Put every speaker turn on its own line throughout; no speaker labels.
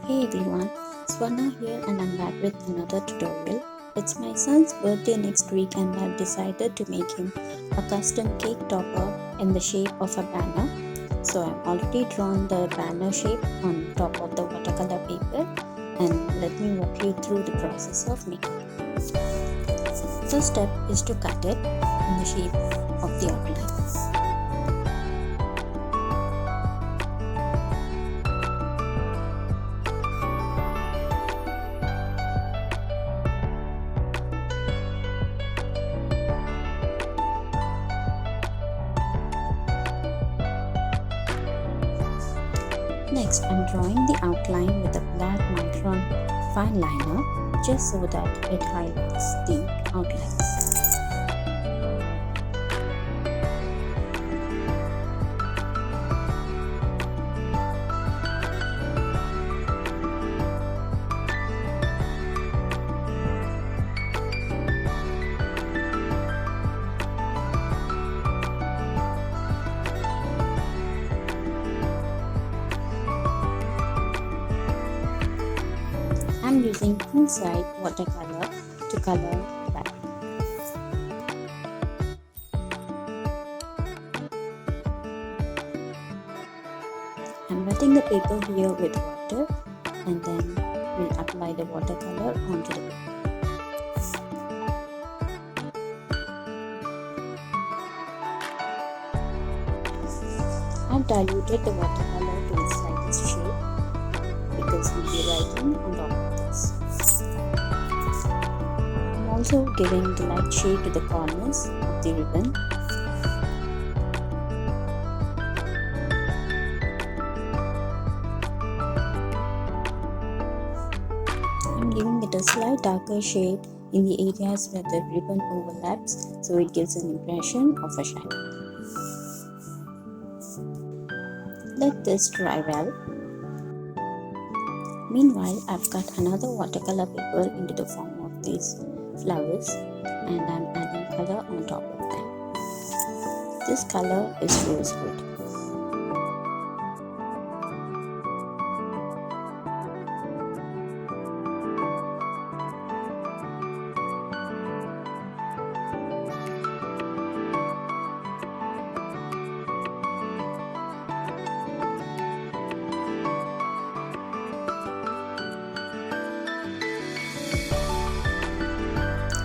Hey everyone, Swarna here and I'm back with another tutorial. It's my son's birthday next week and I've decided to make him a custom cake topper in the shape of a banner. So I've already drawn the banner shape on top of the watercolor paper and let me walk you through the process of making it. First step is to cut it in the shape of the outline. Next, I'm drawing the outline with a black micron fine liner just so that it highlights the outlines. I'm using inside watercolor to color the background. I'm wetting the paper here with water and then we'll apply the watercolor onto the paper. I've diluted the watercolor to its lightest shade because we'll be writing on top of this. I'm also giving the light shade to the corners of the ribbon. I'm giving it a slight darker shade in the areas where the ribbon overlaps so it gives an impression of a shine. Let this dry well. Meanwhile, I've cut another watercolor paper into the form of these flowers and I'm adding color on top of them. This color is rosewood.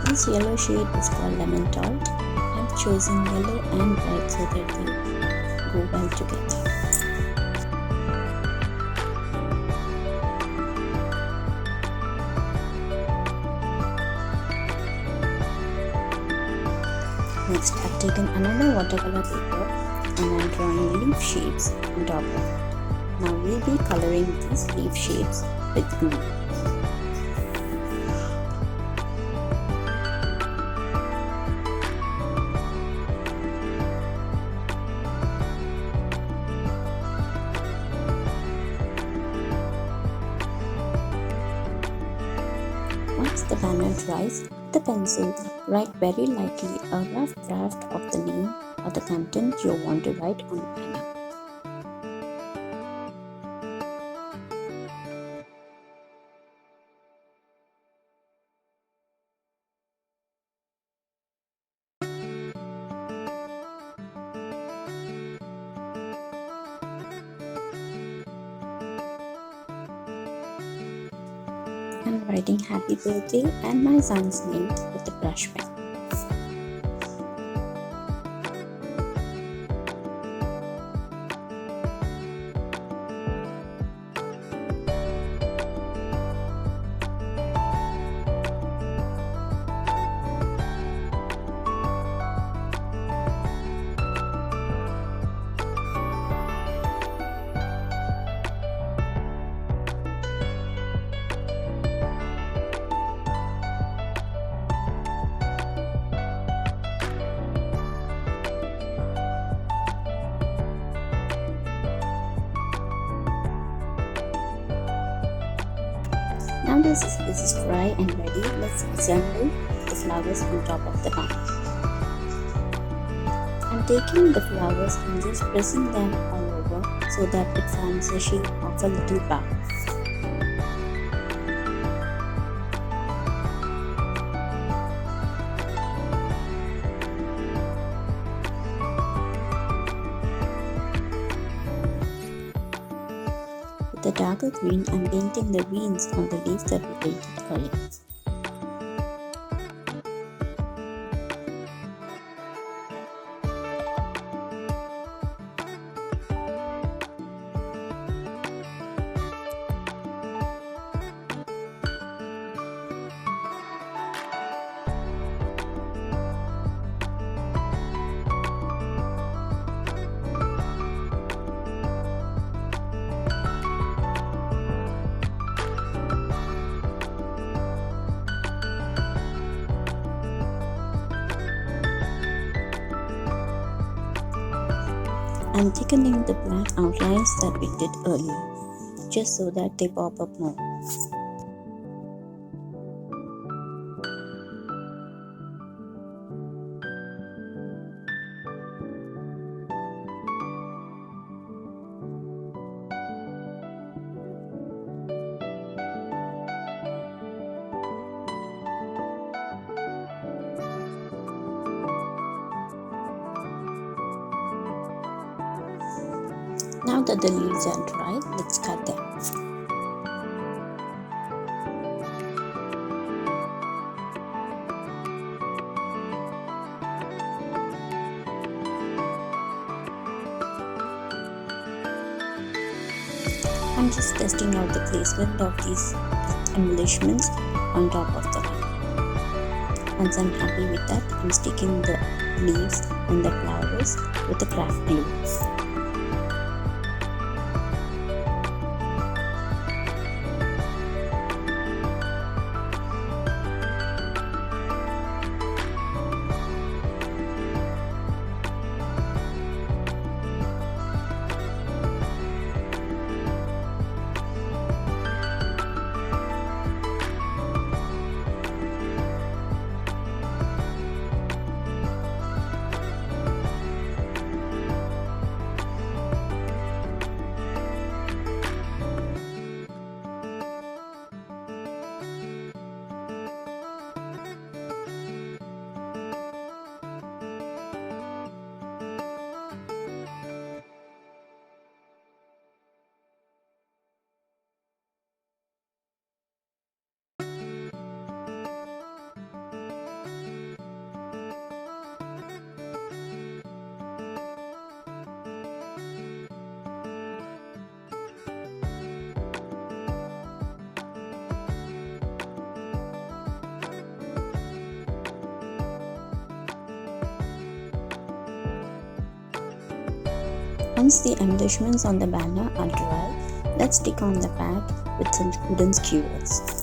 This yellow shade is called lemon tart. I've chosen yellow and white so that they go well together. Next, I've taken another watercolor paper and I'm drawing leaf shapes on top of it. Now we'll be coloring these leaf shapes with green. Once the banner dries, the pencil, write very lightly a rough draft of the name or the content you want to write on the banner. I'm writing happy birthday and my son's name with the brush pen. Now this is dry and ready. Let's assemble the flowers on top of the banner. I'm taking the flowers and just pressing them all over so that it forms the shape of a little bow. the darker green, I'm painting the greens on the leaves that we painted earlier. I'm thickening the black outlines that we did earlier, just so that they pop up more. Now that the leaves are dry, let's cut them. I'm just testing out the placement of these embellishments on top of the leaf. Once I'm happy with that, I'm sticking the leaves and the flowers with the craft glue. Once the embellishments on the banner are dry, let's stick on the back with some wooden skewers.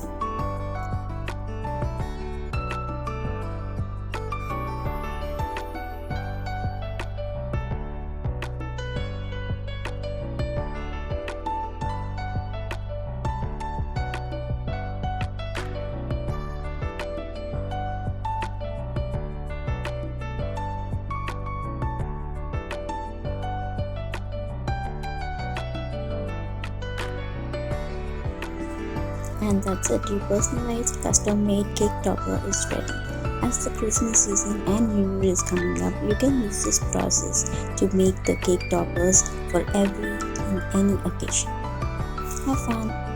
And that's it, your personalized custom-made cake topper is ready. As the Christmas season and New Year is coming up, you can use this process to make the cake toppers for every and any occasion. Have fun!